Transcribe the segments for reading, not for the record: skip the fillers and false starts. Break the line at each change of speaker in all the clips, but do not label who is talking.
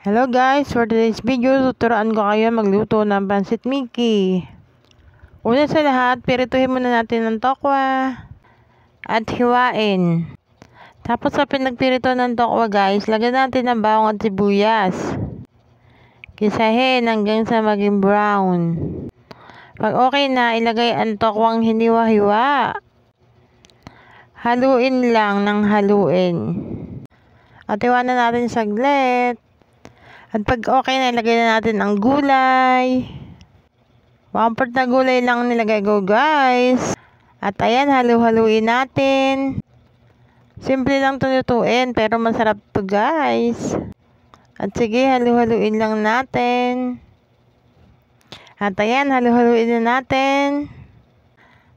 Hello guys, for today's video, tuturuan ko kayo magluto ng Pansit Mickey. Una sa lahat, pirituhin muna natin ng tokwa at hiwain. Tapos sa pinagpirito ng tokwa guys, lagyan natin ng bawang at sibuyas. Gisahin hanggang sa maging brown. Pag okay na, ilagay ang tokwang hiniwa-hiwa. Haluin lang ng haluin. At iwanan natin saglit. At pag okay na, ilagay na natin ang gulay. 1/4 na gulay lang nilagay ko guys. At ayan, halu-haluin natin. Simple lang ito lutuin, pero masarap to guys. At sige, halu-haluin lang natin. At ayan, halu-haluin na natin.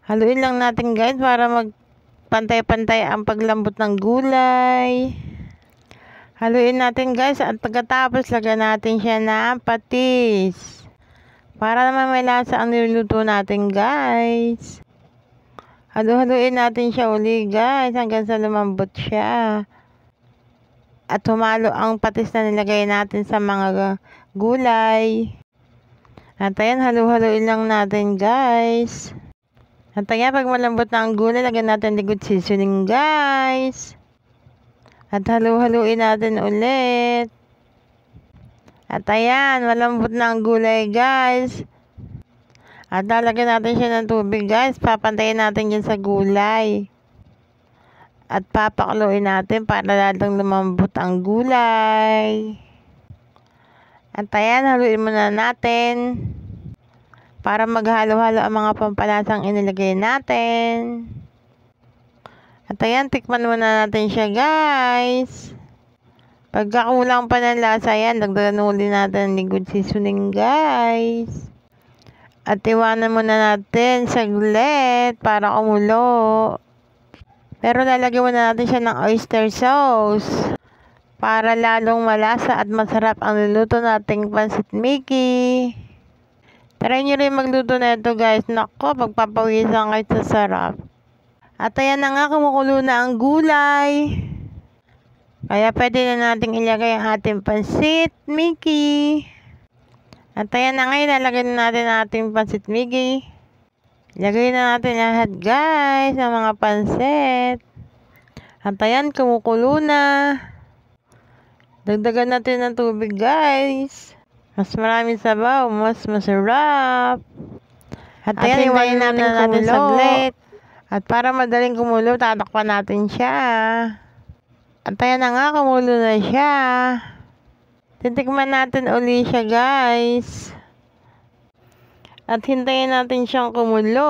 Haluin lang natin guys para magpantay-pantay ang paglambot ng gulay. Haluin natin guys at pagkatapos lagyan natin siya ng patis. Para naman may lasa ang niluluto natin guys. Halu-haluin natin siya uli guys hanggang sa lumambot siya. At humalo ang patis na nilagay natin sa mga gulay. At ayan, halu-haluin lang natin guys. At ayan, pag malambot na ang gulay, lagyan natin liquid seasoning guys. At halu-haluin natin ulit. At ayan, malambot na ang gulay guys. At lalagyan natin siya ng tubig guys. Papantayin natin yan sa gulay. At papakuluin natin para lalong lumambot ang gulay. At ayan, haluin muna natin. Para maghalo-halo ang mga pampalasang inilagay natin. At ayan, tikman muna natin siya guys. Pagkakulang pa ng lasa yan, dagdagan ulit natin ng liquid seasoning guys. At iwanan muna natin saglit para kumulo. Pero lalagyan muna natin siya ng oyster sauce. Para lalong malasa at masarap ang niluto nating Pansit Mickey. Try nyo rin magluto na ito guys. Nako, pagpapawisan kayo sa sarap. At ayan na nga, kumukulo na ang gulay. Kaya pwede na natin ilagay ang ating Pansit Mickey. At ayan na nga, ilalagay na natin ang ating Pansit Mickey. Ilagay na natin lahat guys, ng mga pansit. At ayan, kumukulo na. Dagdagan natin ng tubig guys. Mas maraming sabaw, mas masarap. At ayan, iwanan natin saglit. At para madaling kumulo, tatakpan natin siya. At ayan na nga, kumulo na siya. Titikman natin uli siya guys. At hintayin natin siyang kumulo.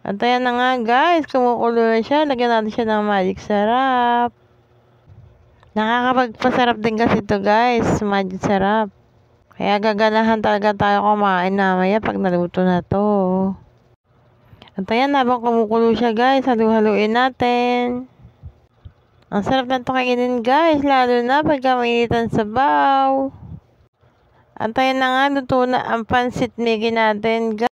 At ayan na nga guys, kumukulo na siya. Lagyan natin siya ng magic sarap. Nakakapagpasarap din kasi ito guys, magic sarap. Kaya gaganahan talaga tayo kumain mamaya pag naluto na to. At ayan, habang kumukulo siya guys, halu-haluin natin. Ang sarap na ito kainin guys, lalo na pagka mainit ang sabaw. At ayan na nga, luto na ang Pansit Mickey natin guys.